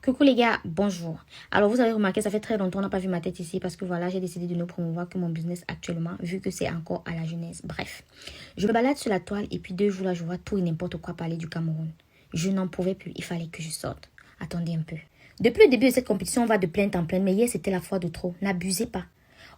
Coucou les gars, bonjour. Alors vous avez remarqué, ça fait très longtemps qu'on n'a pas vu ma tête ici parce que voilà, j'ai décidé de ne promouvoir que mon business actuellement vu que c'est encore à la jeunesse. Bref, je me balade sur la toile et puis 2 jours là, je vois tout et n'importe quoi parler du Cameroun. Je n'en pouvais plus, il fallait que je sorte. Attendez un peu. Depuis le début de cette compétition, on va de plainte en plainte, mais hier c'était la fois de trop. N'abusez pas.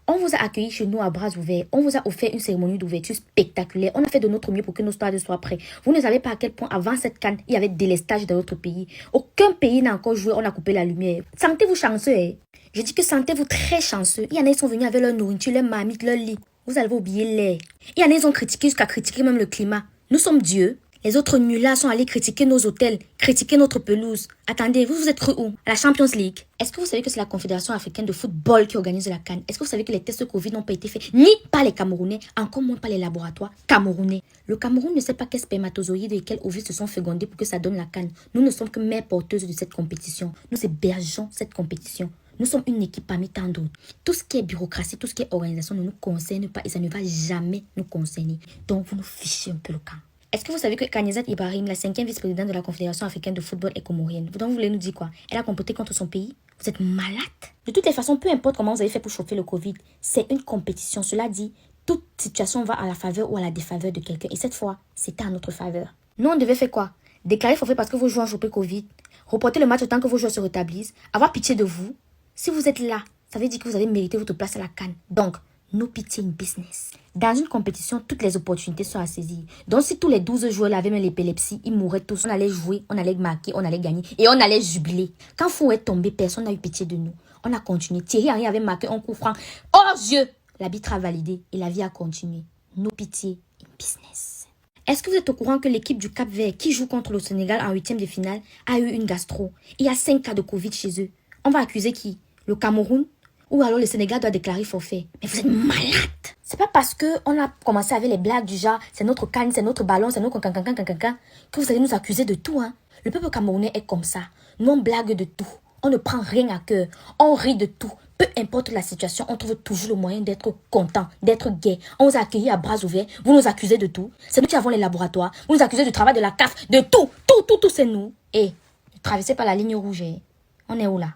On vous a accueilli chez nous à bras ouverts. On vous a offert une cérémonie d'ouverture spectaculaire. On a fait de notre mieux pour que nos stades soient prêts. Vous ne savez pas à quel point avant cette CAN, il y avait délestage dans notre pays. Aucun pays n'a encore joué, on a coupé la lumière. Sentez-vous chanceux, hein? Je dis que sentez-vous très chanceux. Il y en a, ils sont venus avec leur nourriture, leur marmite, leur lit. Vous allez oublier l'air. Il y en a, ils ont critiqué jusqu'à critiquer même le climat. Nous sommes Dieu. Les autres nullards sont allés critiquer nos hôtels, critiquer notre pelouse. Attendez, vous êtes cru où? À la Champions League. Est-ce que vous savez que c'est la Confédération africaine de football qui organise la CAN? Est-ce que vous savez que les tests Covid n'ont pas été faits ni par les Camerounais, encore moins par les laboratoires camerounais? Le Cameroun ne sait pas quels spermatozoïdes et quels ovules se sont fécondés pour que ça donne la CAN. Nous ne sommes que mères porteuses de cette compétition. Nous hébergeons cette compétition. Nous sommes une équipe parmi tant d'autres. Tout ce qui est bureaucratie, tout ce qui est organisation ne nous concerne pas et ça ne va jamais nous concerner. Donc vous nous fichez un peu le camp. Est-ce que vous savez que Kanizat Ibrahim, la 5e vice-présidente de la Confédération africaine de football, est comorienne? Donc vous voulez nous dire quoi? Elle a comploté contre son pays? Vous êtes malade? De toutes les façons, peu importe comment vous avez fait pour chauffer le Covid, c'est une compétition. Cela dit, toute situation va à la faveur ou à la défaveur de quelqu'un. Et cette fois, c'était à notre faveur. Nous, on devait faire quoi? Déclarer forfait parce que vos joueurs ont chopé Covid, reporter le match autant que vos joueurs se rétablissent, avoir pitié de vous. Si vous êtes là, ça veut dire que vous avez mérité votre place à la CAN. Donc, no pity in business. Dans une compétition, toutes les opportunités sont à saisir. Donc, si tous les 12 joueurs avaient même l'épilepsie, ils mourraient tous. On allait jouer, on allait marquer, on allait gagner et on allait jubiler. Quand Fou est tombé, personne n'a eu pitié de nous. On a continué. Thierry Henry avait marqué un coup franc. Oh Dieu! L'arbitre a validé et la vie a continué. No pity in business. Est-ce que vous êtes au courant que l'équipe du Cap-Vert qui joue contre le Sénégal en 8e de finale a eu une gastro? Il y a 5 cas de Covid chez eux. On va accuser qui? Le Cameroun? Ou alors le Sénégal doit déclarer forfait. Mais vous êtes malade. C'est pas parce que on a commencé avec les blagues du genre c'est notre canne, c'est notre ballon, c'est notre cancan que vous allez nous accuser de tout, hein. Le peuple camerounais est comme ça. Nous on blague de tout. On ne prend rien à cœur. On rit de tout. Peu importe la situation, on trouve toujours le moyen d'être content, d'être gai. On vous a accueillis à bras ouverts. Vous nous accusez de tout. C'est nous qui avons les laboratoires. Vous nous accusez du travail de la CAF, de tout. Tout, c'est nous. Et ne traversez pas la ligne rouge. Hein. On est où là?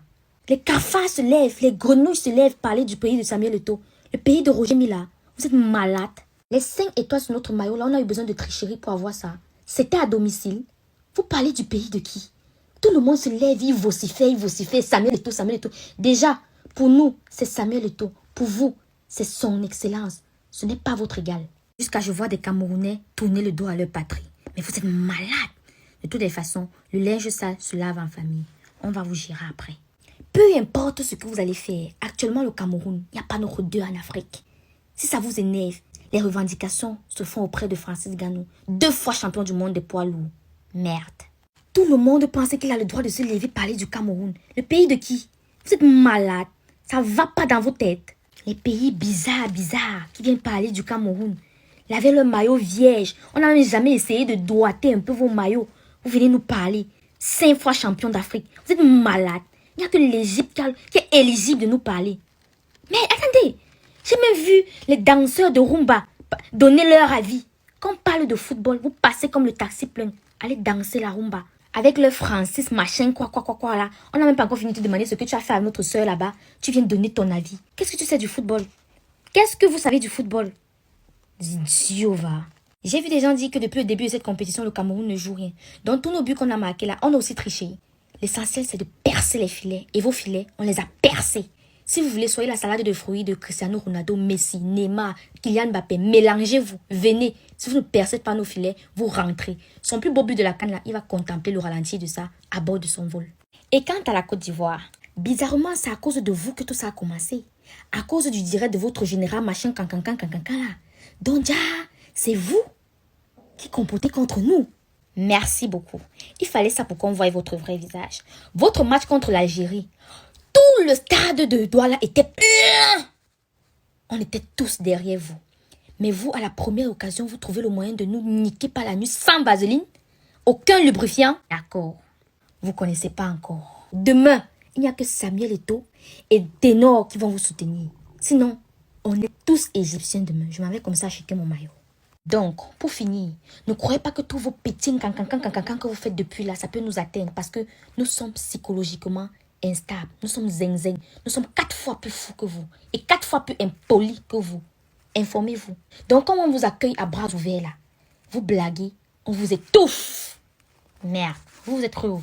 Les cafards se lèvent, les grenouilles se lèvent parler du pays de Samuel Eto'o, le pays de Roger Mila. Vous êtes malade. Les 5 étoiles sur notre maillot, là, on a eu besoin de tricherie pour avoir ça. C'était à domicile. Vous parlez du pays de qui? Tout le monde se lève, il vocifère, Samuel Eto'o. Déjà, pour nous, c'est Samuel Eto'o. Pour vous, c'est son excellence. Ce n'est pas votre égal. Jusqu'à je vois des Camerounais tourner le dos à leur patrie. Mais vous êtes malade. De toutes les façons, le linge sale se lave en famille. On va vous gérer après. Peu importe ce que vous allez faire, actuellement le Cameroun, il n'y a pas notre deux en Afrique. Si ça vous énerve, les revendications se font auprès de Francis Ngannou, 2 fois champion du monde des poids lourds. Merde. Tout le monde pensait qu'il a le droit de se lever parler du Cameroun. Le pays de qui? Vous êtes malade. Ça va pas dans vos têtes. Les pays bizarres qui viennent parler du Cameroun. Ils avaient le maillot vierge. On n'a jamais essayé de doigter un peu vos maillots. Vous venez nous parler. 5 fois champion d'Afrique. Vous êtes malade. Il n'y a que l'Égypte qui est éligible de nous parler. Mais attendez, j'ai même vu les danseurs de rumba donner leur avis. Quand on parle de football, vous passez comme le taxi plein. Allez danser la rumba. Avec le Francis, machin, quoi là. On n'a même pas encore fini de te demander ce que tu as fait à notre soeur là-bas. Tu viens de donner ton avis. Qu'est-ce que tu sais du football? Qu'est-ce que vous savez du football? Idiot, va. J'ai vu des gens dire que depuis le début de cette compétition, le Cameroun ne joue rien. Donc tous nos buts qu'on a marqués là, on a aussi triché. L'essentiel, c'est de percer les filets. Et vos filets, on les a percés. Si vous voulez, soyez la salade de fruits de Cristiano Ronaldo, Messi, Neymar, Kylian Mbappé. Mélangez-vous. Venez. Si vous ne percez pas nos filets, vous rentrez. Son plus beau but de la canne, là, il va contempler le ralenti de ça à bord de son vol. Et quant à la Côte d'Ivoire, bizarrement, c'est à cause de vous que tout ça a commencé. À cause du direct de votre général machin, là. Donc, c'est vous qui compotez contre nous. Merci beaucoup. Il fallait ça pour qu'on voie votre vrai visage. Votre match contre l'Algérie, tout le stade de Douala était plein. On était tous derrière vous. Mais vous, à la première occasion, vous trouvez le moyen de nous niquer par la nuit sans vaseline. Aucun lubrifiant. D'accord. Vous ne connaissez pas encore. Demain, il n'y a que Samuel Eto'o et Ténor qui vont vous soutenir. Sinon, on est tous égyptiens demain. Je m'en vais comme ça acheter mon maillot. Donc, pour finir, ne croyez pas que tous vos petits cancan que vous faites depuis là, ça peut nous atteindre parce que nous sommes psychologiquement instables. Nous sommes zinzing. Nous sommes 4 fois plus fous que vous et 4 fois plus impolis que vous. Informez-vous. Donc, quand on vous accueille à bras ouverts là, vous blaguez, on vous étouffe. Merde, vous êtes heureux.